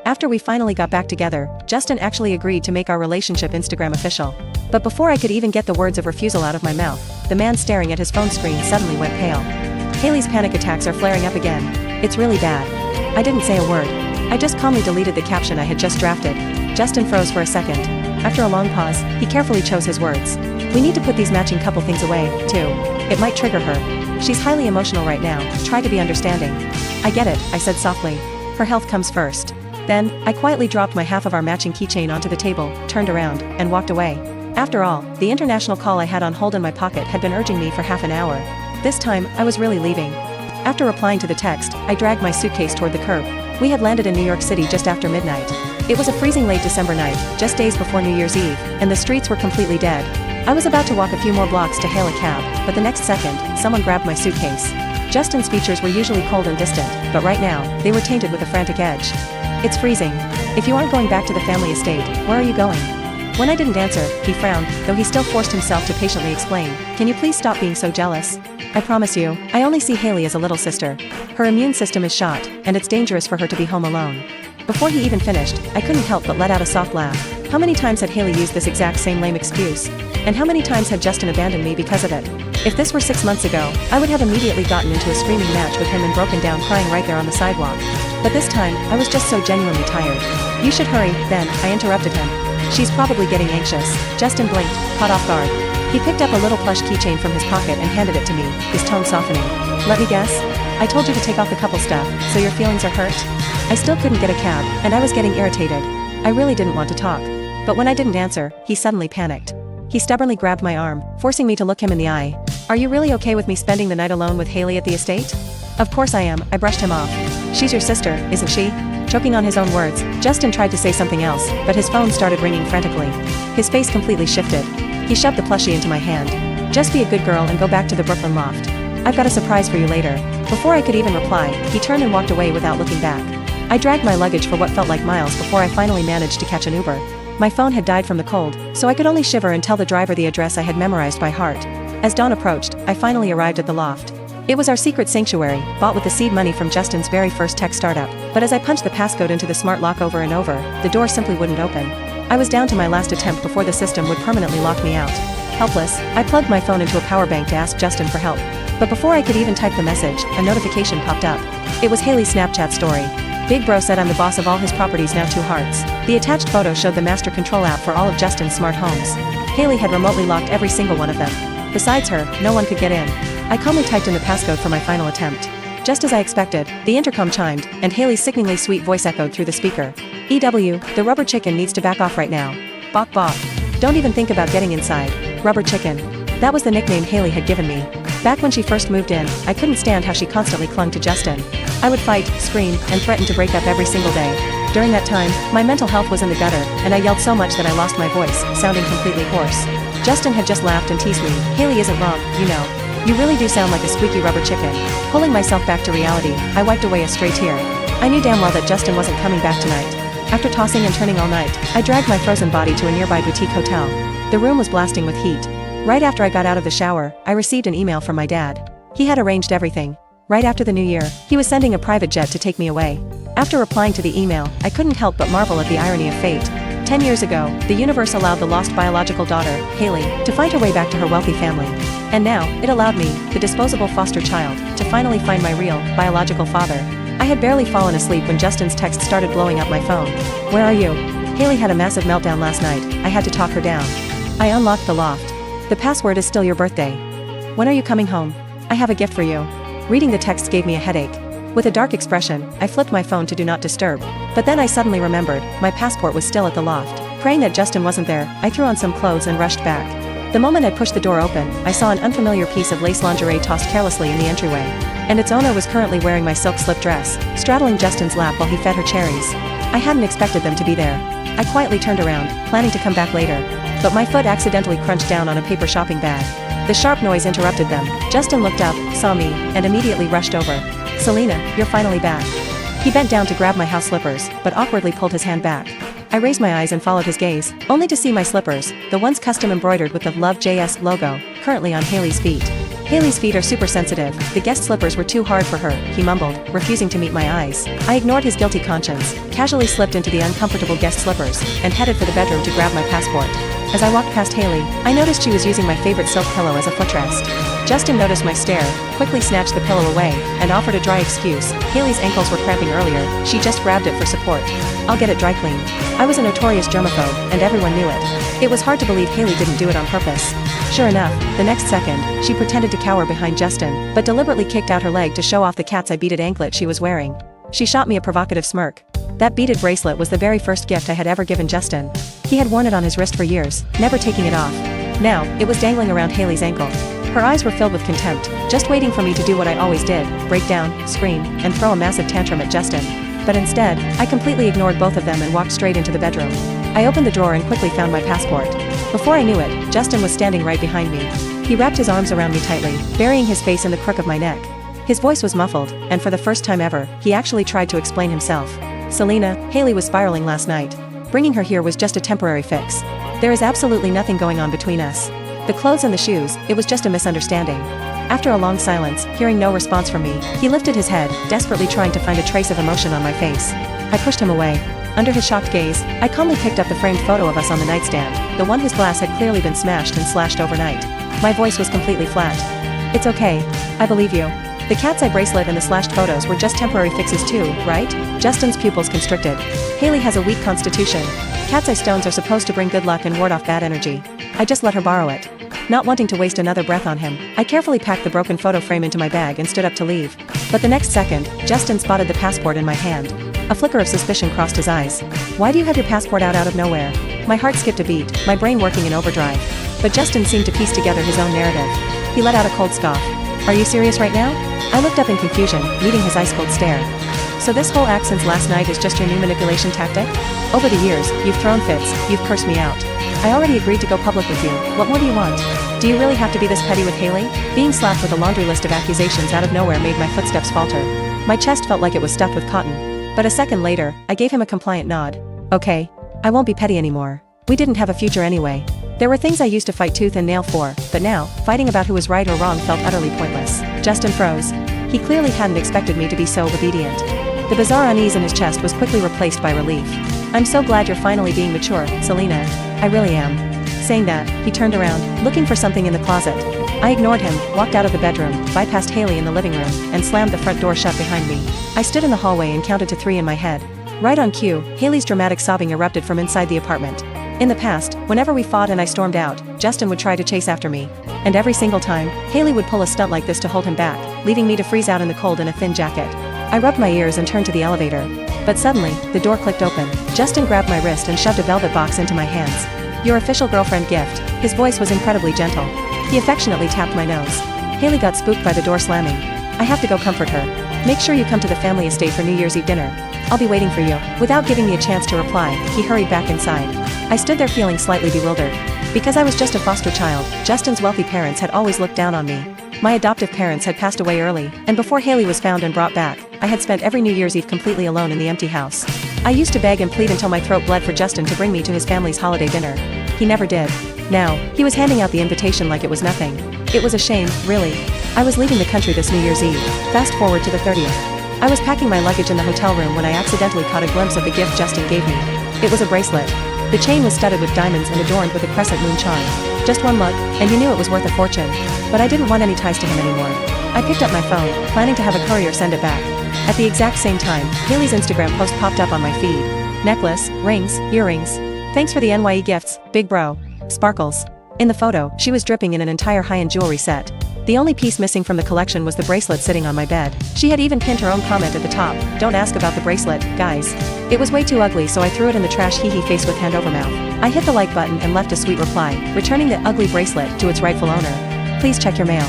After we finally got back together, Justin actually agreed to make our relationship Instagram official. But before I could even get the words of refusal out of my mouth, the man staring at his phone screen suddenly went pale. Haley's panic attacks are flaring up again. It's really bad. I didn't say a word. I just calmly deleted the caption I had just drafted. Justin froze for a second. After a long pause, he carefully chose his words. We need to put these matching couple things away, too. It might trigger her. She's highly emotional right now. Try to be understanding. I get it, I said softly. Her health comes first. Then, I quietly dropped my half of our matching keychain onto the table, turned around, and walked away. After all, the international call I had on hold in my pocket had been urging me for half an hour. This time, I was really leaving. After replying to the text, I dragged my suitcase toward the curb. We had landed in New York City just after midnight. It was a freezing late December night, just days before New Year's Eve, and the streets were completely dead. I was about to walk a few more blocks to hail a cab, but the next second, someone grabbed my suitcase. Justin's features were usually cold and distant, but right now, they were tainted with a frantic edge. It's freezing. If you aren't going back to the family estate, where are you going? When I didn't answer, he frowned, though he still forced himself to patiently explain. Can you please stop being so jealous? I promise you, I only see Haley as a little sister. Her immune system is shot, and it's dangerous for her to be home alone. Before he even finished, I couldn't help but let out a soft laugh. How many times had Haley used this exact same lame excuse? And how many times had Justin abandoned me because of it? If this were 6 months ago, I would have immediately gotten into a screaming match with him and broken down crying right there on the sidewalk. But this time, I was just so genuinely tired. You should hurry, then, I interrupted him. She's probably getting anxious. Justin blinked, caught off guard. He picked up a little plush keychain from his pocket and handed it to me, his tone softening. Let me guess? I told you to take off the couple stuff, so your feelings are hurt? I still couldn't get a cab, and I was getting irritated. I really didn't want to talk. But when I didn't answer, he suddenly panicked. He stubbornly grabbed my arm, forcing me to look him in the eye. Are you really okay with me spending the night alone with Haley at the estate? Of course I am, I brushed him off. She's your sister, isn't she? Choking on his own words, Justin tried to say something else, but his phone started ringing frantically. His face completely shifted. He shoved the plushie into my hand. Just be a good girl and go back to the Brooklyn loft. I've got a surprise for you later. Before I could even reply, he turned and walked away without looking back. I dragged my luggage for what felt like miles before I finally managed to catch an Uber. My phone had died from the cold, so I could only shiver and tell the driver the address I had memorized by heart. As dawn approached, I finally arrived at the loft. It was our secret sanctuary, bought with the seed money from Justin's very first tech startup, but as I punched the passcode into the smart lock over and over, the door simply wouldn't open. I was down to my last attempt before the system would permanently lock me out. Helpless, I plugged my phone into a power bank to ask Justin for help. But before I could even type the message, a notification popped up. It was Haley's Snapchat story. Big Bro said I'm the boss of all his properties, now 2 hearts. The attached photo showed the master control app for all of Justin's smart homes. Haley had remotely locked every single one of them. Besides her, no one could get in. I calmly typed in the passcode for my final attempt. Just as I expected, the intercom chimed, and Haley's sickeningly sweet voice echoed through the speaker. EW, the rubber chicken needs to back off right now. Bok bok. Don't even think about getting inside. Rubber chicken. That was the nickname Haley had given me. Back when she first moved in, I couldn't stand how she constantly clung to Justin. I would fight, scream, and threaten to break up every single day. During that time, my mental health was in the gutter, and I yelled so much that I lost my voice, sounding completely hoarse. Justin had just laughed and teased me. Haley isn't wrong, you know. You really do sound like a squeaky rubber chicken. Pulling myself back to reality, I wiped away a stray tear. I knew damn well that Justin wasn't coming back tonight. After tossing and turning all night, I dragged my frozen body to a nearby boutique hotel. The room was blasting with heat. Right after I got out of the shower, I received an email from my dad. He had arranged everything. Right after the new year, he was sending a private jet to take me away. After replying to the email, I couldn't help but marvel at the irony of fate. 10 years ago, the universe allowed the lost biological daughter, Haley, to find her way back to her wealthy family. And now, it allowed me, the disposable foster child, to finally find my real, biological father. I had barely fallen asleep when Justin's text started blowing up my phone. Where are you? Haley had a massive meltdown last night. I had to talk her down. I unlocked the loft. The password is still your birthday. When are you coming home? I have a gift for you. Reading the text gave me a headache. With a dark expression, I flipped my phone to do not disturb. But then I suddenly remembered, my passport was still at the loft. Praying that Justin wasn't there, I threw on some clothes and rushed back. The moment I pushed the door open, I saw an unfamiliar piece of lace lingerie tossed carelessly in the entryway. And its owner was currently wearing my silk slip dress, straddling Justin's lap while he fed her cherries. I hadn't expected them to be there. I quietly turned around, planning to come back later. But my foot accidentally crunched down on a paper shopping bag. The sharp noise interrupted them. Justin looked up, saw me, and immediately rushed over. Selena, you're finally back. He bent down to grab my house slippers, but awkwardly pulled his hand back. I raised my eyes and followed his gaze, only to see my slippers, the ones custom embroidered with the Love JS logo, currently on Haley's feet. Hailey's feet are super sensitive, the guest slippers were too hard for her, he mumbled, refusing to meet my eyes. I ignored his guilty conscience, casually slipped into the uncomfortable guest slippers, and headed for the bedroom to grab my passport. As I walked past Hailey, I noticed she was using my favorite silk pillow as a footrest. Justin noticed my stare, quickly snatched the pillow away, and offered a dry excuse. Hailey's ankles were cramping earlier, she just grabbed it for support. I'll get it dry cleaned. I was a notorious germaphobe, and everyone knew it. It was hard to believe Hailey didn't do it on purpose. Sure enough, the next second, she pretended to cower behind Justin, but deliberately kicked out her leg to show off the cat's eye beaded anklet she was wearing. She shot me a provocative smirk. That beaded bracelet was the very first gift I had ever given Justin. He had worn it on his wrist for years, never taking it off. Now, it was dangling around Hailey's ankle. Her eyes were filled with contempt, just waiting for me to do what I always did, break down, scream, and throw a massive tantrum at Justin. But instead, I completely ignored both of them and walked straight into the bedroom. I opened the drawer and quickly found my passport. Before I knew it, Justin was standing right behind me. He wrapped his arms around me tightly, burying his face in the crook of my neck. His voice was muffled, and for the first time ever, he actually tried to explain himself. Selena, Hailey was spiraling last night. Bringing her here was just a temporary fix. There is absolutely nothing going on between us. The clothes and the shoes, it was just a misunderstanding. After a long silence, hearing no response from me, he lifted his head, desperately trying to find a trace of emotion on my face. I pushed him away. Under his shocked gaze, I calmly picked up the framed photo of us on the nightstand, the one whose glass had clearly been smashed and slashed overnight. My voice was completely flat. It's okay. I believe you. The cat's eye bracelet and the slashed photos were just temporary fixes too, right? Justin's pupils constricted. Hailey has a weak constitution. Cat's eye stones are supposed to bring good luck and ward off bad energy. I just let her borrow it. Not wanting to waste another breath on him, I carefully packed the broken photo frame into my bag and stood up to leave. But the next second, Justin spotted the passport in my hand. A flicker of suspicion crossed his eyes. Why do you have your passport out of nowhere? My heart skipped a beat, my brain working in overdrive. But Justin seemed to piece together his own narrative. He let out a cold scoff. Are you serious right now? I looked up in confusion, meeting his ice-cold stare. So this whole act since last night is just your new manipulation tactic? Over the years, you've thrown fits, you've cursed me out. I already agreed to go public with you, what more do you want? Do you really have to be this petty with Hailey? Being slapped with a laundry list of accusations out of nowhere made my footsteps falter. My chest felt like it was stuffed with cotton. But a second later, I gave him a compliant nod. Okay. I won't be petty anymore. We didn't have a future anyway. There were things I used to fight tooth and nail for, but now, fighting about who was right or wrong felt utterly pointless. Justin froze. He clearly hadn't expected me to be so obedient. The bizarre unease in his chest was quickly replaced by relief. I'm so glad you're finally being mature, Selena. I really am. Saying that, he turned around, looking for something in the closet. I ignored him, walked out of the bedroom, bypassed Hailey in the living room, and slammed the front door shut behind me. I stood in the hallway and counted to 3 in my head. Right on cue, Hailey's dramatic sobbing erupted from inside the apartment. In the past, whenever we fought and I stormed out, Justin would try to chase after me. And every single time, Hailey would pull a stunt like this to hold him back, leaving me to freeze out in the cold in a thin jacket. I rubbed my ears and turned to the elevator. But suddenly, the door clicked open. Justin grabbed my wrist and shoved a velvet box into my hands. Your official girlfriend gift. His voice was incredibly gentle. He affectionately tapped my nose. Hailey got spooked by the door slamming. I have to go comfort her. Make sure you come to the family estate for New Year's Eve dinner. I'll be waiting for you. Without giving me a chance to reply, he hurried back inside. I stood there feeling slightly bewildered. Because I was just a foster child, Justin's wealthy parents had always looked down on me. My adoptive parents had passed away early, and before Hailey was found and brought back, I had spent every New Year's Eve completely alone in the empty house. I used to beg and plead until my throat bled for Justin to bring me to his family's holiday dinner. He never did. Now, he was handing out the invitation like it was nothing. It was a shame, really. I was leaving the country this New Year's Eve. Fast forward to the 30th. I was packing my luggage in the hotel room when I accidentally caught a glimpse of the gift Justin gave me. It was a bracelet. The chain was studded with diamonds and adorned with a crescent moon charm. Just one look, and you knew it was worth a fortune. But I didn't want any ties to him anymore. I picked up my phone, planning to have a courier send it back. At the exact same time, Hailey's Instagram post popped up on my feed. Necklace, rings, earrings. Thanks for the NYE gifts, big bro. Sparkles. In the photo, she was dripping in an entire high-end jewelry set. The only piece missing from the collection was the bracelet sitting on my bed. She had even pinned her own comment at the top, "Don't ask about the bracelet, guys." It was way too ugly, so I threw it in the trash, hee face with hand over mouth. I hit the like button and left a sweet reply, returning the ugly bracelet to its rightful owner. Please check your mail.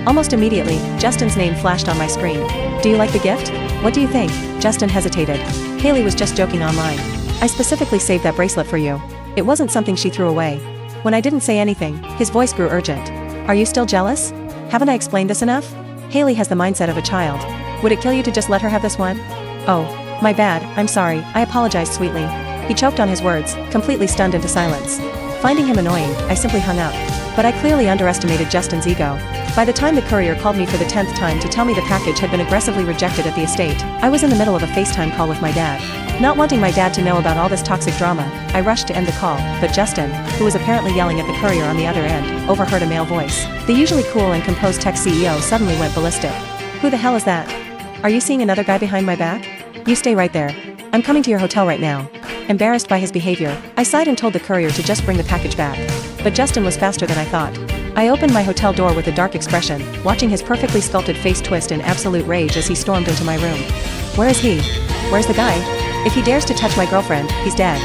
Almost immediately, Justin's name flashed on my screen. Do you like the gift? What do you think? Justin hesitated. Hailey was just joking online. I specifically saved that bracelet for you. It wasn't something she threw away. When I didn't say anything, his voice grew urgent. Are you still jealous? Haven't I explained this enough? Hailey has the mindset of a child. Would it kill you to just let her have this one? Oh, my bad, I'm sorry, I apologized sweetly. He choked on his words, completely stunned into silence. Finding him annoying, I simply hung up. But I clearly underestimated Justin's ego. By the time the courier called me for the 10th time to tell me the package had been aggressively rejected at the estate, I was in the middle of a FaceTime call with my dad. Not wanting my dad to know about all this toxic drama, I rushed to end the call, but Justin, who was apparently yelling at the courier on the other end, overheard a male voice. The usually cool and composed tech CEO suddenly went ballistic. "Who the hell is that? Are you seeing another guy behind my back? You stay right there. I'm coming to your hotel right now." Embarrassed by his behavior, I sighed and told the courier to just bring the package back. But Justin was faster than I thought. I opened my hotel door with a dark expression, watching his perfectly sculpted face twist in absolute rage as he stormed into my room. "Where is he? Where's the guy? If he dares to touch my girlfriend, he's dead."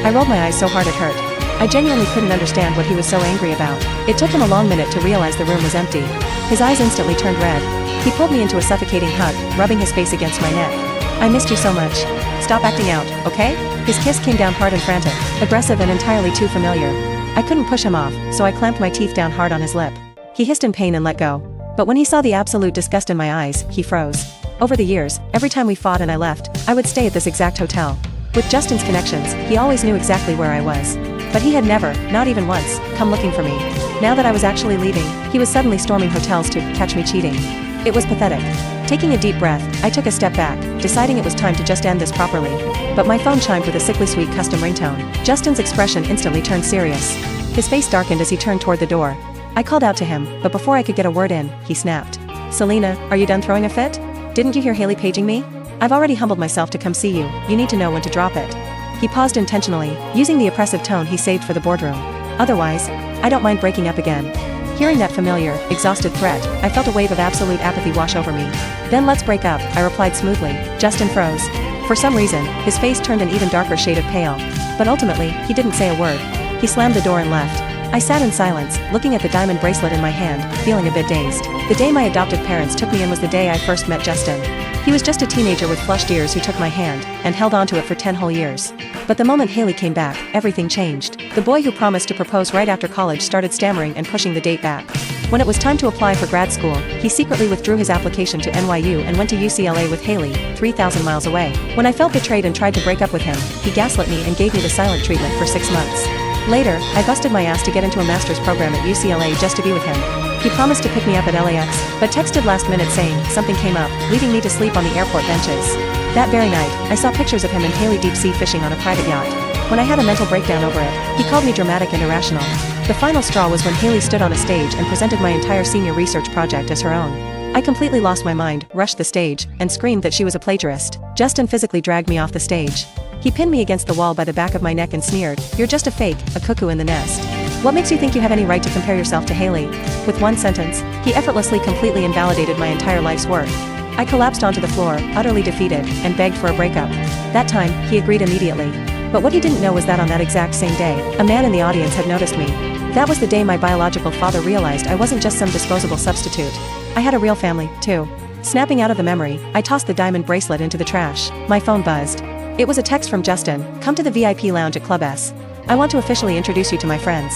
I rolled my eyes so hard it hurt. I genuinely couldn't understand what he was so angry about. It took him a long minute to realize the room was empty. His eyes instantly turned red. He pulled me into a suffocating hug, rubbing his face against my neck. "I missed you so much. Stop acting out, okay?" His kiss came down hard and frantic, aggressive and entirely too familiar. I couldn't push him off, so I clamped my teeth down hard on his lip. He hissed in pain and let go. But when he saw the absolute disgust in my eyes, he froze. Over the years, every time we fought and I left, I would stay at this exact hotel. With Justin's connections, he always knew exactly where I was. But he had never, not even once, come looking for me. Now that I was actually leaving, he was suddenly storming hotels to catch me cheating. It was pathetic. Taking a deep breath, I took a step back, deciding it was time to just end this properly. But my phone chimed with a sickly sweet custom ringtone. Justin's expression instantly turned serious. His face darkened as he turned toward the door. I called out to him, but before I could get a word in, he snapped. "Selena, are you done throwing a fit? Didn't you hear Haley paging me? I've already humbled myself to come see you, you need to know when to drop it." He paused intentionally, using the oppressive tone he saved for the boardroom. "Otherwise, I don't mind breaking up again." Hearing that familiar, exhausted threat, I felt a wave of absolute apathy wash over me. "Then let's break up," I replied smoothly. Justin froze. For some reason, his face turned an even darker shade of pale. But ultimately, he didn't say a word. He slammed the door and left. I sat in silence, looking at the diamond bracelet in my hand, feeling a bit dazed. The day my adoptive parents took me in was the day I first met Justin. He was just a teenager with flushed ears who took my hand, and held onto it for 10 whole years. But the moment Haley came back, everything changed. The boy who promised to propose right after college started stammering and pushing the date back. When it was time to apply for grad school, he secretly withdrew his application to NYU and went to UCLA with Haley, 3,000 miles away. When I felt betrayed and tried to break up with him, he gaslit me and gave me the silent treatment for 6 months. Later, I busted my ass to get into a master's program at UCLA just to be with him. He promised to pick me up at LAX, but texted last minute saying something came up, leaving me to sleep on the airport benches. That very night, I saw pictures of him and Haley deep sea fishing on a private yacht. When I had a mental breakdown over it, he called me dramatic and irrational. The final straw was when Haley stood on a stage and presented my entire senior research project as her own. I completely lost my mind, rushed the stage, and screamed that she was a plagiarist. Justin physically dragged me off the stage. He pinned me against the wall by the back of my neck and sneered, "You're just a fake, a cuckoo in the nest. What makes you think you have any right to compare yourself to Haley?" With one sentence, he effortlessly completely invalidated my entire life's work. I collapsed onto the floor, utterly defeated, and begged for a breakup. That time, he agreed immediately. But what he didn't know was that on that exact same day, a man in the audience had noticed me. That was the day my biological father realized I wasn't just some disposable substitute. I had a real family, too. Snapping out of the memory, I tossed the diamond bracelet into the trash. My phone buzzed. It was a text from Justin. "Come to the VIP lounge at Club S. I want to officially introduce you to my friends."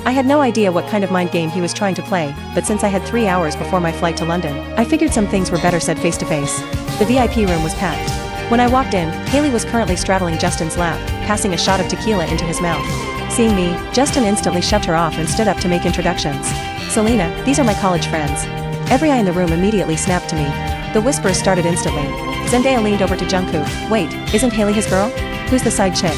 I had no idea what kind of mind game he was trying to play, but since I had 3 hours before my flight to London, I figured some things were better said face to face. The VIP room was packed. When I walked in, Haley was currently straddling Justin's lap, passing a shot of tequila into his mouth. Seeing me, Justin instantly shoved her off and stood up to make introductions. "Selena, these are my college friends." Every eye in the room immediately snapped to me. The whispers started instantly. Zendaya leaned over to Jungkook. "Wait, isn't Haley his girl? Who's the side chick?"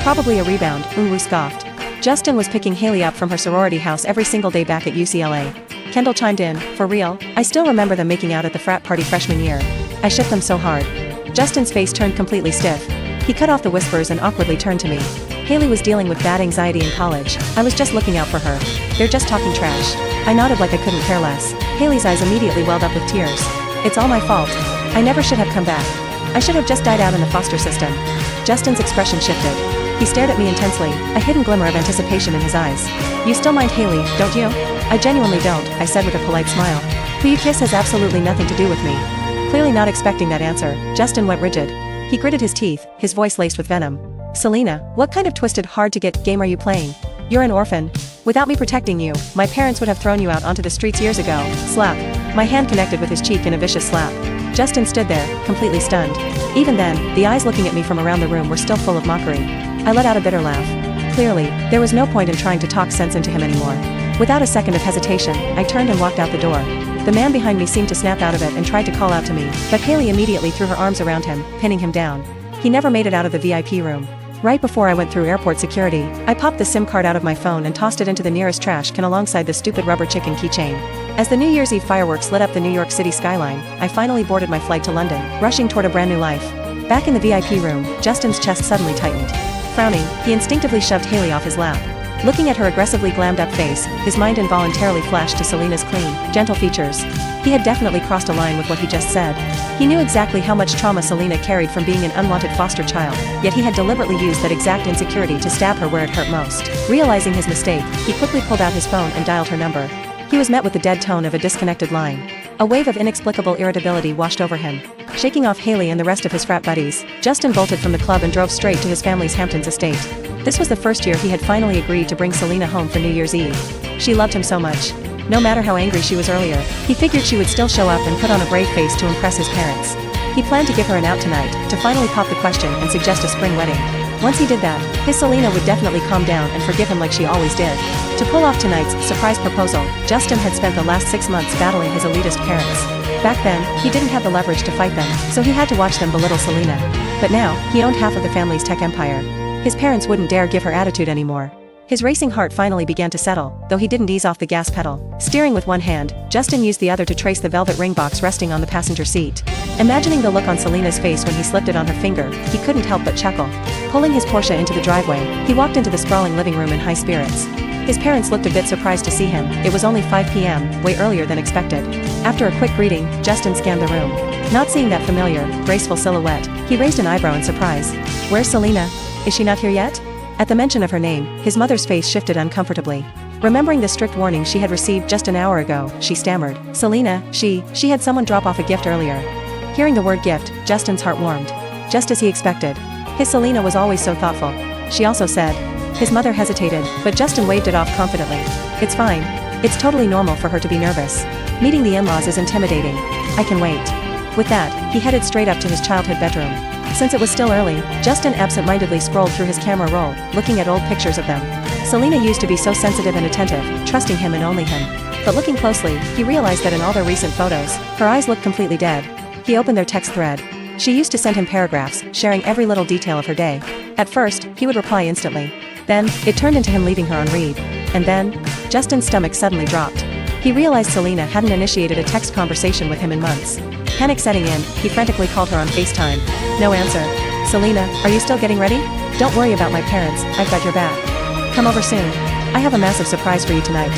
"Probably a rebound," Unwoo scoffed. Justin was picking Haley up from her sorority house every single day back at UCLA. Kendall chimed in, "For real? I still remember them making out at the frat party freshman year. I shipped them so hard." Justin's face turned completely stiff. He cut off the whispers and awkwardly turned to me. "Haley was dealing with bad anxiety in college. I was just looking out for her. They're just talking trash." I nodded like I couldn't care less. Haley's eyes immediately welled up with tears. "It's all my fault. I never should have come back. I should have just died out in the foster system." Justin's expression shifted. He stared at me intensely, a hidden glimmer of anticipation in his eyes. "You still mind Haley, don't you?" "I genuinely don't," I said with a polite smile. "Who you kiss has absolutely nothing to do with me." Clearly not expecting that answer, Justin went rigid. He gritted his teeth, his voice laced with venom. "Selena, what kind of twisted hard-to-get game are you playing? You're an orphan. Without me protecting you, my parents would have thrown you out onto the streets years ago." Slap. My hand connected with his cheek in a vicious slap. Justin stood there, completely stunned. Even then, the eyes looking at me from around the room were still full of mockery. I let out a bitter laugh. Clearly, there was no point in trying to talk sense into him anymore. Without a second of hesitation, I turned and walked out the door. The man behind me seemed to snap out of it and tried to call out to me, but Hailey immediately threw her arms around him, pinning him down. He never made it out of the VIP room. Right before I went through airport security, I popped the SIM card out of my phone and tossed it into the nearest trash can alongside the stupid rubber chicken keychain. As the New Year's Eve fireworks lit up the New York City skyline, I finally boarded my flight to London, rushing toward a brand new life. Back in the VIP room, Justin's chest suddenly tightened. Frowning, he instinctively shoved Hailey off his lap. Looking at her aggressively glammed-up face, his mind involuntarily flashed to Selena's clean, gentle features. He had definitely crossed a line with what he just said. He knew exactly how much trauma Selena carried from being an unwanted foster child, yet he had deliberately used that exact insecurity to stab her where it hurt most. Realizing his mistake, he quickly pulled out his phone and dialed her number. He was met with the dead tone of a disconnected line. A wave of inexplicable irritability washed over him. Shaking off Hailey and the rest of his frat buddies, Justin bolted from the club and drove straight to his family's Hamptons estate. This was the first year he had finally agreed to bring Selena home for New Year's Eve. She loved him so much. No matter how angry she was earlier, he figured she would still show up and put on a brave face to impress his parents. He planned to give her an out tonight, to finally pop the question and suggest a spring wedding. Once he did that, his Selena would definitely calm down and forgive him like she always did. To pull off tonight's surprise proposal, Justin had spent the last 6 months battling his elitist parents. Back then, he didn't have the leverage to fight them, so he had to watch them belittle Selena. But now, he owned half of the family's tech empire. His parents wouldn't dare give her attitude anymore. His racing heart finally began to settle, though he didn't ease off the gas pedal. Steering with one hand, Justin used the other to trace the velvet ring box resting on the passenger seat. Imagining the look on Selena's face when he slipped it on her finger, he couldn't help but chuckle. Pulling his Porsche into the driveway, he walked into the sprawling living room in high spirits. His parents looked a bit surprised to see him. It was only 5 p.m., way earlier than expected. After a quick greeting, Justin scanned the room. Not seeing that familiar, graceful silhouette, he raised an eyebrow in surprise. "Where's Selena? Is she not here yet?" At the mention of her name, his mother's face shifted uncomfortably. Remembering the strict warning she had received just an hour ago, she stammered. "Selena, she had someone drop off a gift earlier." Hearing the word gift, Justin's heart warmed. Just as he expected. His Selena was always so thoughtful. She also said. His mother hesitated, but Justin waved it off confidently. "It's fine. It's totally normal for her to be nervous. Meeting the in-laws is intimidating. I can wait." With that, he headed straight up to his childhood bedroom. Since it was still early, Justin absent-mindedly scrolled through his camera roll, looking at old pictures of them. Selena used to be so sensitive and attentive, trusting him and only him. But looking closely, he realized that in all their recent photos, her eyes looked completely dead. He opened their text thread. She used to send him paragraphs, sharing every little detail of her day. At first, he would reply instantly. Then, it turned into him leaving her on read. And then, Justin's stomach suddenly dropped. He realized Selena hadn't initiated a text conversation with him in months. Panic setting in, he frantically called her on FaceTime. No answer. "Selena, are you still getting ready? Don't worry about my parents, I've got your back. Come over soon. I have a massive surprise for you tonight.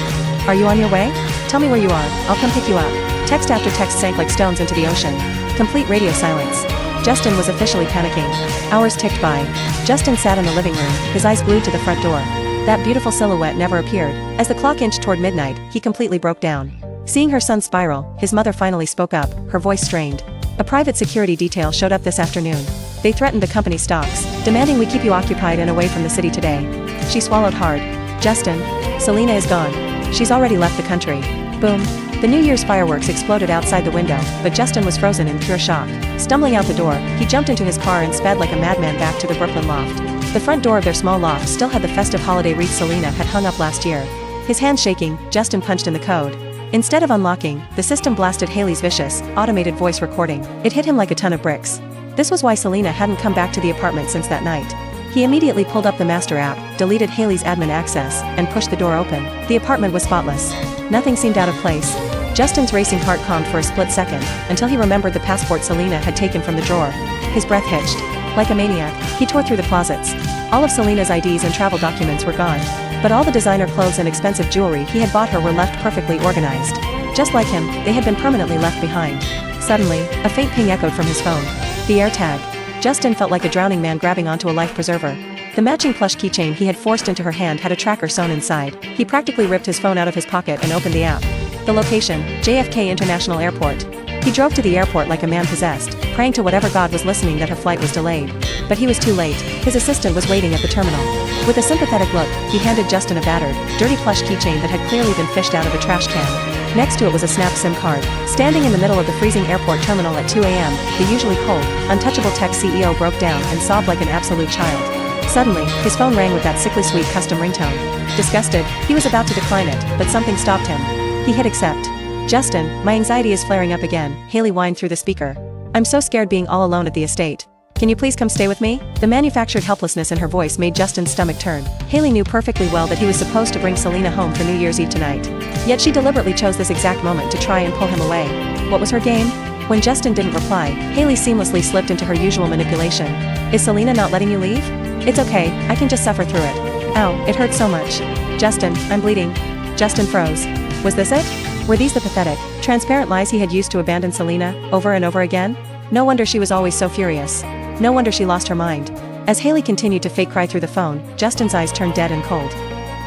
Are you on your way? Tell me where you are, I'll come pick you up." Text after text sank like stones into the ocean. Complete radio silence. Justin was officially panicking. Hours ticked by. Justin sat in the living room, his eyes glued to the front door. That beautiful silhouette never appeared. As the clock inched toward midnight, he completely broke down. Seeing her son spiral, his mother finally spoke up, her voice strained. "A private security detail showed up this afternoon. They threatened the company stocks, demanding we keep you occupied and away from the city today." She swallowed hard. "Justin, Selena is gone. She's already left the country." Boom. The New Year's fireworks exploded outside the window, but Justin was frozen in pure shock. Stumbling out the door, he jumped into his car and sped like a madman back to the Brooklyn loft. The front door of their small loft still had the festive holiday wreath Selena had hung up last year. His hands shaking, Justin punched in the code. Instead of unlocking, the system blasted Hailey's vicious, automated voice recording. It hit him like a ton of bricks. This was why Selena hadn't come back to the apartment since that night. He immediately pulled up the master app, deleted Hailey's admin access, and pushed the door open. The apartment was spotless. Nothing seemed out of place. Justin's racing heart calmed for a split second, until he remembered the passport Selena had taken from the drawer. His breath hitched. Like a maniac, he tore through the closets. All of Selena's IDs and travel documents were gone. But all the designer clothes and expensive jewelry he had bought her were left perfectly organized. Just like him, they had been permanently left behind. Suddenly, a faint ping echoed from his phone. The AirTag. Justin felt like a drowning man grabbing onto a life preserver. The matching plush keychain he had forced into her hand had a tracker sewn inside. He practically ripped his phone out of his pocket and opened the app. The location, JFK International Airport. He drove to the airport like a man possessed, praying to whatever god was listening that her flight was delayed. But he was too late. His assistant was waiting at the terminal. With a sympathetic look, he handed Justin a battered, dirty plush keychain that had clearly been fished out of a trash can. Next to it was a snap SIM card. Standing in the middle of the freezing airport terminal at 2 a.m., the usually cold, untouchable tech CEO broke down and sobbed like an absolute child. Suddenly, his phone rang with that sickly sweet custom ringtone. Disgusted, he was about to decline it, but something stopped him. He hit accept. Justin, my anxiety is flaring up again, Haley whined through the speaker. I'm so scared being all alone at the estate. Can you please come stay with me? The manufactured helplessness in her voice made Justin's stomach turn. Haley knew perfectly well that he was supposed to bring Selena home for New Year's Eve tonight. Yet she deliberately chose this exact moment to try and pull him away. What was her game? When Justin didn't reply, Haley seamlessly slipped into her usual manipulation. Is Selena not letting you leave? It's okay, I can just suffer through it. Ow, it hurts so much. Justin, I'm bleeding. Justin froze. Was this it? Were these the pathetic, transparent lies he had used to abandon Selena, over and over again? No wonder she was always so furious. No wonder she lost her mind. As Haley continued to fake cry through the phone, Justin's eyes turned dead and cold.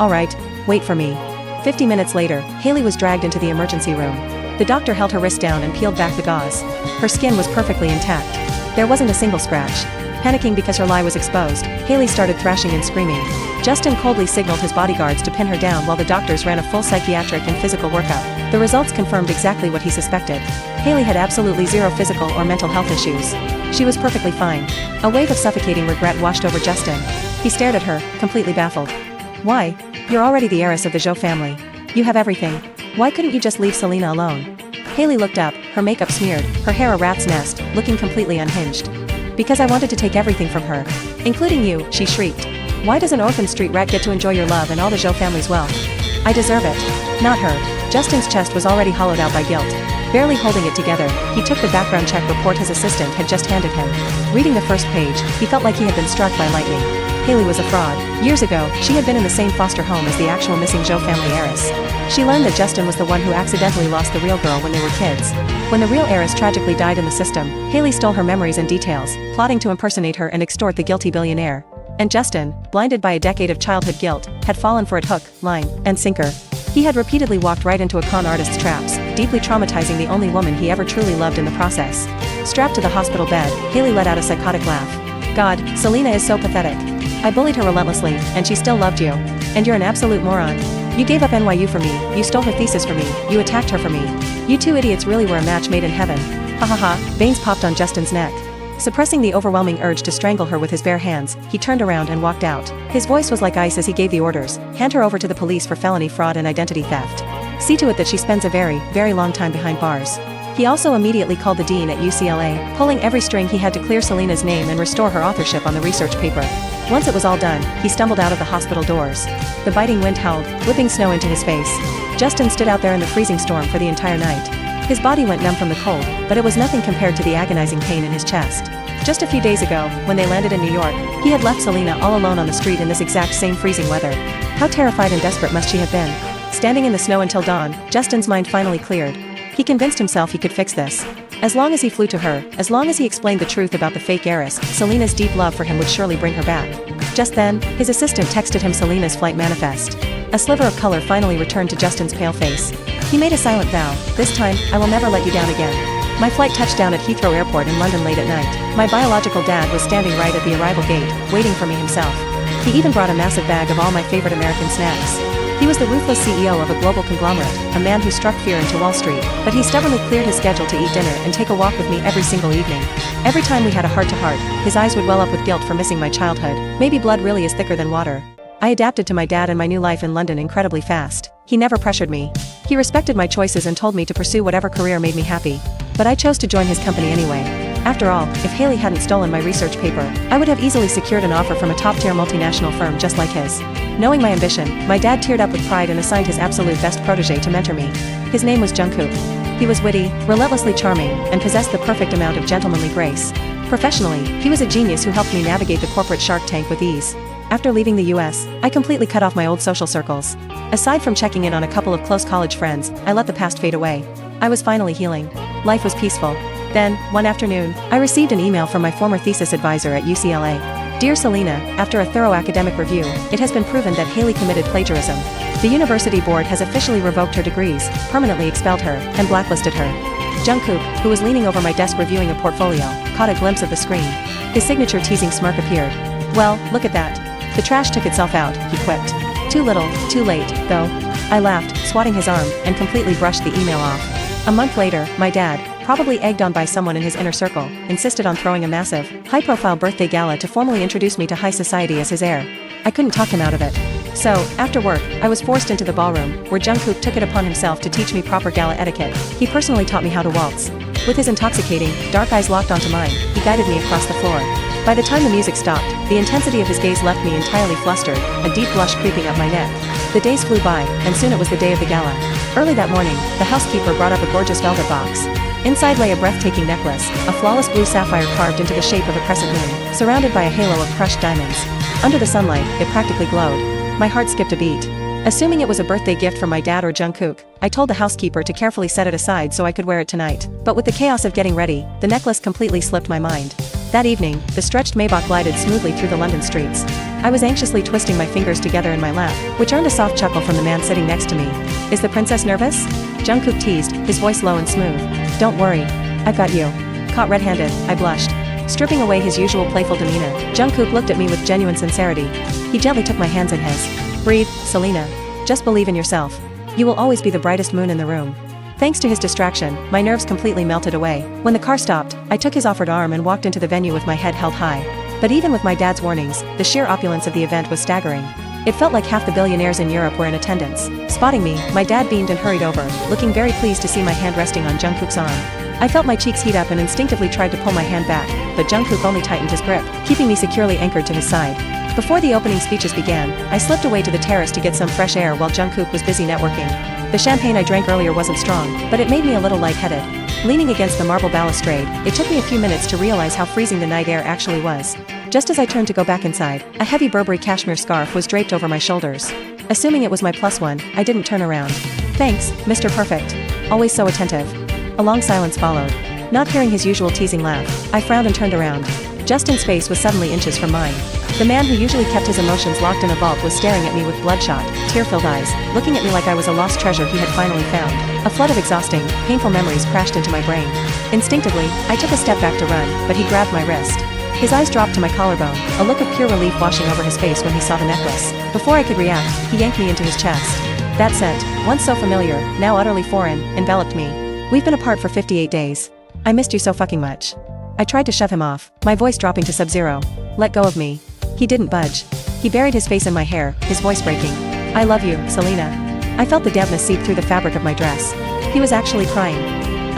Alright, wait for me. 50 minutes later, Haley was dragged into the emergency room. The doctor held her wrist down and peeled back the gauze. Her skin was perfectly intact. There wasn't a single scratch. Panicking because her lie was exposed, Haley started thrashing and screaming. Justin coldly signaled his bodyguards to pin her down while the doctors ran a full psychiatric and physical workup. The results confirmed exactly what he suspected. Haley had absolutely zero physical or mental health issues. She was perfectly fine. A wave of suffocating regret washed over Justin. He stared at her, completely baffled. Why? You're already the heiress of the Zhou family. You have everything. Why couldn't you just leave Selena alone? Haley looked up, her makeup smeared, her hair a rat's nest, looking completely unhinged. Because I wanted to take everything from her. Including you, she shrieked. Why does an orphan street rat get to enjoy your love and all the Zhou family's wealth? I deserve it. Not her. Justin's chest was already hollowed out by guilt. Barely holding it together, he took the background check report his assistant had just handed him. Reading the first page, he felt like he had been struck by lightning. Haley was a fraud. Years ago, she had been in the same foster home as the actual missing Zhou family heiress. She learned that Justin was the one who accidentally lost the real girl when they were kids. When the real heiress tragically died in the system, Haley stole her memories and details, plotting to impersonate her and extort the guilty billionaire. And Justin, blinded by a decade of childhood guilt, had fallen for it hook, line, and sinker. He had repeatedly walked right into a con artist's traps, deeply traumatizing the only woman he ever truly loved in the process. Strapped to the hospital bed, Haley let out a psychotic laugh. God, Selena is so pathetic. I bullied her relentlessly, and she still loved you. And you're an absolute moron. You gave up NYU for me, you stole her thesis for me, you attacked her for me. You two idiots really were a match made in heaven. Ha ha ha, veins popped on Justin's neck. Suppressing the overwhelming urge to strangle her with his bare hands, he turned around and walked out. His voice was like ice as he gave the orders. Hand her over to the police for felony fraud and identity theft. See to it that she spends a very, very long time behind bars. He also immediately called the dean at UCLA, pulling every string he had to clear Selena's name and restore her authorship on the research paper. Once it was all done, he stumbled out of the hospital doors. The biting wind howled, whipping snow into his face. Justin stood out there in the freezing storm for the entire night. His body went numb from the cold, but it was nothing compared to the agonizing pain in his chest. Just a few days ago, when they landed in New York, he had left Selena all alone on the street in this exact same freezing weather. How terrified and desperate must she have been? Standing in the snow until dawn, Justin's mind finally cleared. He convinced himself he could fix this. As long as he flew to her, as long as he explained the truth about the fake heiress, Selena's deep love for him would surely bring her back. Just then, his assistant texted him Selena's flight manifest. A sliver of color finally returned to Justin's pale face. He made a silent vow. This time, I will never let you down again. My flight touched down at Heathrow Airport in London late at night. My biological dad was standing right at the arrival gate, waiting for me himself. He even brought a massive bag of all my favorite American snacks. He was the ruthless CEO of a global conglomerate, a man who struck fear into Wall Street, but he stubbornly cleared his schedule to eat dinner and take a walk with me every single evening. Every time we had a heart-to-heart, his eyes would well up with guilt for missing my childhood. Maybe blood really is thicker than water. I adapted to my dad and my new life in London incredibly fast. He never pressured me. He respected my choices and told me to pursue whatever career made me happy. But I chose to join his company anyway. After all, if Haley hadn't stolen my research paper, I would have easily secured an offer from a top-tier multinational firm just like his. Knowing my ambition, my dad teared up with pride and assigned his absolute best protege to mentor me. His name was Jungkook. He was witty, relentlessly charming, and possessed the perfect amount of gentlemanly grace. Professionally, he was a genius who helped me navigate the corporate Shark Tank with ease. After leaving the US, I completely cut off my old social circles. Aside from checking in on a couple of close college friends, I let the past fade away. I was finally healing. Life was peaceful. Then, one afternoon, I received an email from my former thesis advisor at UCLA. Dear Selena, after a thorough academic review, it has been proven that Haley committed plagiarism. The university board has officially revoked her degrees, permanently expelled her, and blacklisted her. Jungkook, who was leaning over my desk reviewing a portfolio, caught a glimpse of the screen. His signature teasing smirk appeared. Well, look at that. The trash took itself out, he quipped. Too little, too late, though. I laughed, swatting his arm, and completely brushed the email off. A month later, my dad, probably egged on by someone in his inner circle, insisted on throwing a massive, high-profile birthday gala to formally introduce me to high society as his heir. I couldn't talk him out of it. So, after work, I was forced into the ballroom, where Jungkook took it upon himself to teach me proper gala etiquette. He personally taught me how to waltz. With his intoxicating, dark eyes locked onto mine, he guided me across the floor. By the time the music stopped, the intensity of his gaze left me entirely flustered, a deep blush creeping up my neck. The days flew by, and soon it was the day of the gala. Early that morning, the housekeeper brought up a gorgeous velvet box. Inside lay a breathtaking necklace, a flawless blue sapphire carved into the shape of a crescent moon, surrounded by a halo of crushed diamonds. Under the sunlight, it practically glowed. My heart skipped a beat. Assuming it was a birthday gift from my dad or Jungkook, I told the housekeeper to carefully set it aside so I could wear it tonight. But with the chaos of getting ready, the necklace completely slipped my mind. That evening, the stretched Maybach glided smoothly through the London streets. I was anxiously twisting my fingers together in my lap, which earned a soft chuckle from the man sitting next to me. "Is the princess nervous?" Jungkook teased, his voice low and smooth. "Don't worry. I've got you." Caught red-handed, I blushed. Stripping away his usual playful demeanor, Jungkook looked at me with genuine sincerity. He gently took my hands in his. "Breathe, Selena. Just believe in yourself. You will always be the brightest moon in the room." Thanks to his distraction, my nerves completely melted away. When the car stopped, I took his offered arm and walked into the venue with my head held high. But even with my dad's warnings, the sheer opulence of the event was staggering. It felt like half the billionaires in Europe were in attendance. Spotting me, my dad beamed and hurried over, looking very pleased to see my hand resting on Jungkook's arm. I felt my cheeks heat up and instinctively tried to pull my hand back, but Jungkook only tightened his grip, keeping me securely anchored to his side. Before the opening speeches began, I slipped away to the terrace to get some fresh air while Jungkook was busy networking. The champagne I drank earlier wasn't strong, but it made me a little lightheaded. Leaning against the marble balustrade, it took me a few minutes to realize how freezing the night air actually was. Just as I turned to go back inside, a heavy Burberry cashmere scarf was draped over my shoulders. Assuming it was my plus one, I didn't turn around. "Thanks, Mr. Perfect. Always so attentive." A long silence followed. Not hearing his usual teasing laugh, I frowned and turned around. Justin's face was suddenly inches from mine. The man who usually kept his emotions locked in a vault was staring at me with bloodshot, tear-filled eyes, looking at me like I was a lost treasure he had finally found. A flood of exhausting, painful memories crashed into my brain. Instinctively, I took a step back to run, but he grabbed my wrist. His eyes dropped to my collarbone, a look of pure relief washing over his face when he saw the necklace. Before I could react, he yanked me into his chest. That scent, once so familiar, now utterly foreign, enveloped me. "We've been apart for 58 days. I missed you so fucking much." I tried to shove him off, my voice dropping to sub-zero. "Let go of me." He didn't budge. He buried his face in my hair, his voice breaking. "I love you, Selena." I felt the dampness seep through the fabric of my dress. He was actually crying.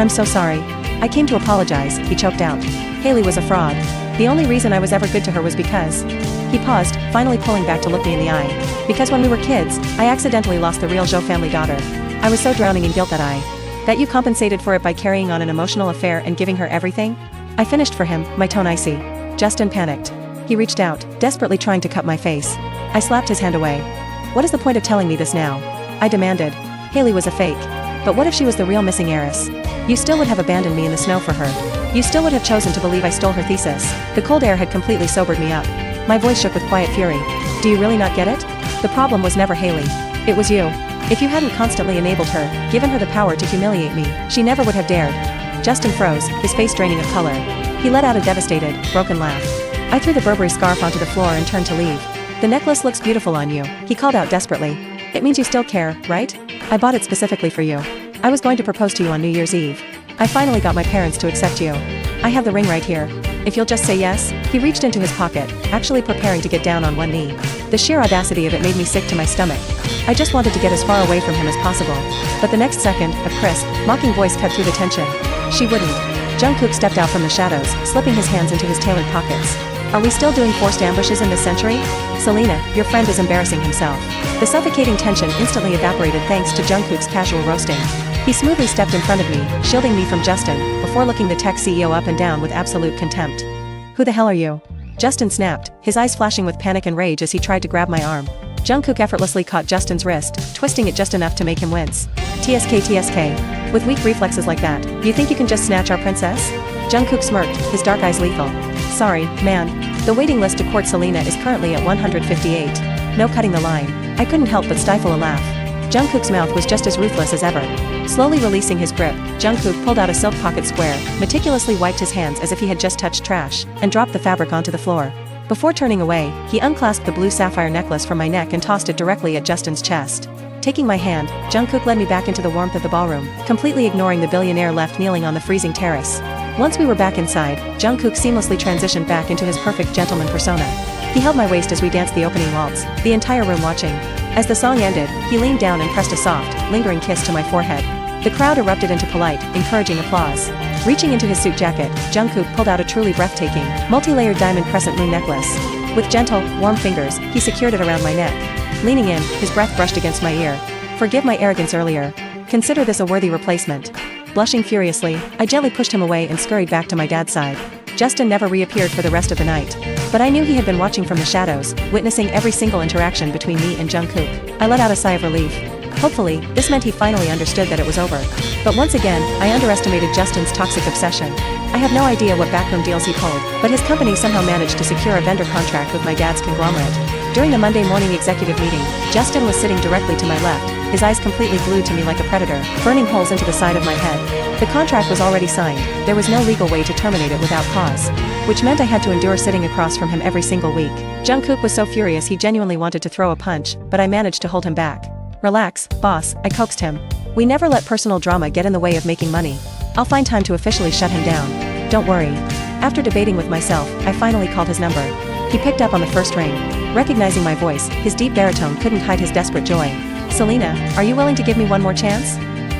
"I'm so sorry. I came to apologize," he choked out. "Hailey was a fraud. The only reason I was ever good to her was because..." He paused, finally pulling back to look me in the eye. "Because when we were kids, I accidentally lost the real Zhou family daughter. I was so drowning in guilt that you compensated for it by carrying on an emotional affair and giving her everything?" I finished for him, my tone icy. Justin panicked. He reached out, desperately trying to cut my face. I slapped his hand away. "What is the point of telling me this now?" I demanded. "Hailey was a fake. But what if she was the real missing heiress? You still would have abandoned me in the snow for her. You still would have chosen to believe I stole her thesis." The cold air had completely sobered me up. My voice shook with quiet fury. "Do you really not get it? The problem was never Hailey. It was you. If you hadn't constantly enabled her, given her the power to humiliate me, she never would have dared." Justin froze, his face draining of color. He let out a devastated, broken laugh. I threw the Burberry scarf onto the floor and turned to leave. "The necklace looks beautiful on you," he called out desperately. "It means you still care, right? I bought it specifically for you. I was going to propose to you on New Year's Eve. I finally got my parents to accept you. I have the ring right here. If you'll just say yes." He reached into his pocket, actually preparing to get down on one knee. The sheer audacity of it made me sick to my stomach. I just wanted to get as far away from him as possible. But the next second, a crisp, mocking voice cut through the tension. "She wouldn't." Jungkook stepped out from the shadows, slipping his hands into his tailored pockets. "Are we still doing forced ambushes in this century? Selena, your friend is embarrassing himself." The suffocating tension instantly evaporated thanks to Jungkook's casual roasting. He smoothly stepped in front of me, shielding me from Justin, before looking the tech CEO up and down with absolute contempt. "Who the hell are you?" Justin snapped, his eyes flashing with panic and rage as he tried to grab my arm. Jungkook effortlessly caught Justin's wrist, twisting it just enough to make him wince. TSK. With weak reflexes like that, you think you can just snatch our princess?" Jungkook smirked, his dark eyes lethal. "Sorry, man. The waiting list to court Selena is currently at 158. No cutting the line." I couldn't help but stifle a laugh. Jungkook's mouth was just as ruthless as ever. Slowly releasing his grip, Jungkook pulled out a silk pocket square, meticulously wiped his hands as if he had just touched trash, and dropped the fabric onto the floor. Before turning away, he unclasped the blue sapphire necklace from my neck and tossed it directly at Justin's chest. Taking my hand, Jungkook led me back into the warmth of the ballroom, completely ignoring the billionaire left kneeling on the freezing terrace. Once we were back inside, Jungkook seamlessly transitioned back into his perfect gentleman persona. He held my waist as we danced the opening waltz, the entire room watching. As the song ended, he leaned down and pressed a soft, lingering kiss to my forehead. The crowd erupted into polite, encouraging applause. Reaching into his suit jacket, Jungkook pulled out a truly breathtaking, multi-layered diamond crescent moon necklace. With gentle, warm fingers, he secured it around my neck. Leaning in, his breath brushed against my ear. "Forgive my arrogance earlier. Consider this a worthy replacement." Blushing furiously, I gently pushed him away and scurried back to my dad's side. Justin never reappeared for the rest of the night. But I knew he had been watching from the shadows, witnessing every single interaction between me and Jungkook. I let out a sigh of relief. Hopefully, this meant he finally understood that it was over. But once again, I underestimated Justin's toxic obsession. I have no idea what backroom deals he pulled, but his company somehow managed to secure a vendor contract with my dad's conglomerate. During the Monday morning executive meeting, Justin was sitting directly to my left, his eyes completely glued to me like a predator, burning holes into the side of my head. The contract was already signed, there was no legal way to terminate it without cause. Which meant I had to endure sitting across from him every single week. Jungkook was so furious he genuinely wanted to throw a punch, but I managed to hold him back. "Relax, boss," I coaxed him. "We never let personal drama get in the way of making money. I'll find time to officially shut him down. Don't worry." After debating with myself, I finally called his number. He picked up on the first ring. Recognizing my voice, his deep baritone couldn't hide his desperate joy. "Selena, are you willing to give me one more chance?"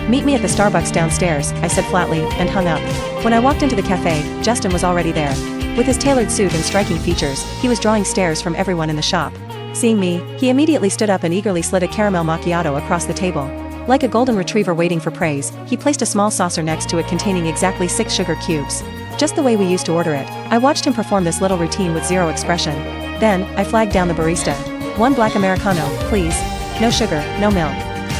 "Meet me at the Starbucks downstairs," I said flatly, and hung up. When I walked into the cafe, Justin was already there. With his tailored suit and striking features, he was drawing stares from everyone in the shop. Seeing me, he immediately stood up and eagerly slid a caramel macchiato across the table. Like a golden retriever waiting for praise, he placed a small saucer next to it containing exactly 6 sugar cubes. Just the way we used to order it. I watched him perform this little routine with zero expression. Then, I flagged down the barista. "1 black Americano, please. No sugar, no milk."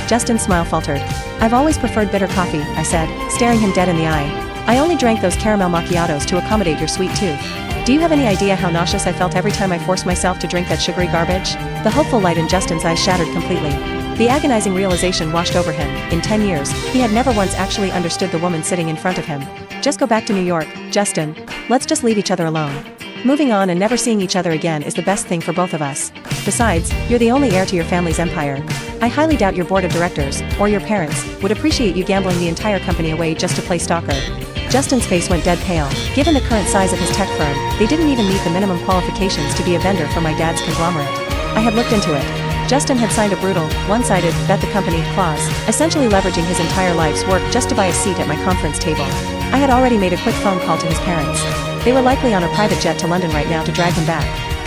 Justin's smile faltered. "I've always preferred bitter coffee," I said, staring him dead in the eye. "I only drank those caramel macchiatos to accommodate your sweet tooth. Do you have any idea how nauseous I felt every time I forced myself to drink that sugary garbage?" The hopeful light in Justin's eyes shattered completely. The agonizing realization washed over him. In 10 years, he had never once actually understood the woman sitting in front of him. "Just go back to New York, Justin. Let's just leave each other alone. Moving on and never seeing each other again is the best thing for both of us. Besides, you're the only heir to your family's empire. I highly doubt your board of directors, or your parents, would appreciate you gambling the entire company away just to play stalker." Justin's face went dead pale. Given the current size of his tech firm, they didn't even meet the minimum qualifications to be a vendor for my dad's conglomerate. I had looked into it. Justin had signed a brutal, one-sided, bet the company clause, essentially leveraging his entire life's work just to buy a seat at my conference table. I had already made a quick phone call to his parents. They were likely on a private jet to London right now to drag him back.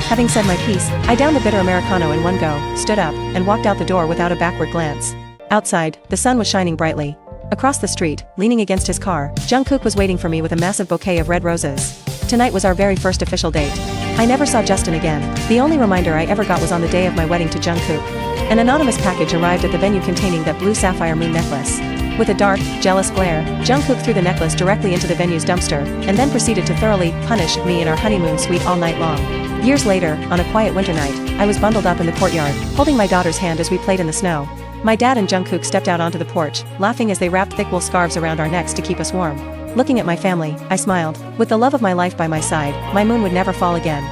Having said my piece, I downed the bitter Americano in one go, stood up, and walked out the door without a backward glance. Outside, the sun was shining brightly. Across the street, leaning against his car, Jungkook was waiting for me with a massive bouquet of red roses. Tonight was our very first official date. I never saw Justin again. The only reminder I ever got was on the day of my wedding to Jungkook. An anonymous package arrived at the venue containing that blue sapphire moon necklace. With a dark, jealous glare, Jungkook threw the necklace directly into the venue's dumpster, and then proceeded to thoroughly punish me in our honeymoon suite all night long. Years later, on a quiet winter night, I was bundled up in the courtyard, holding my daughter's hand as we played in the snow. My dad and Jungkook stepped out onto the porch, laughing as they wrapped thick wool scarves around our necks to keep us warm. Looking at my family, I smiled. With the love of my life by my side, my moon would never fall again.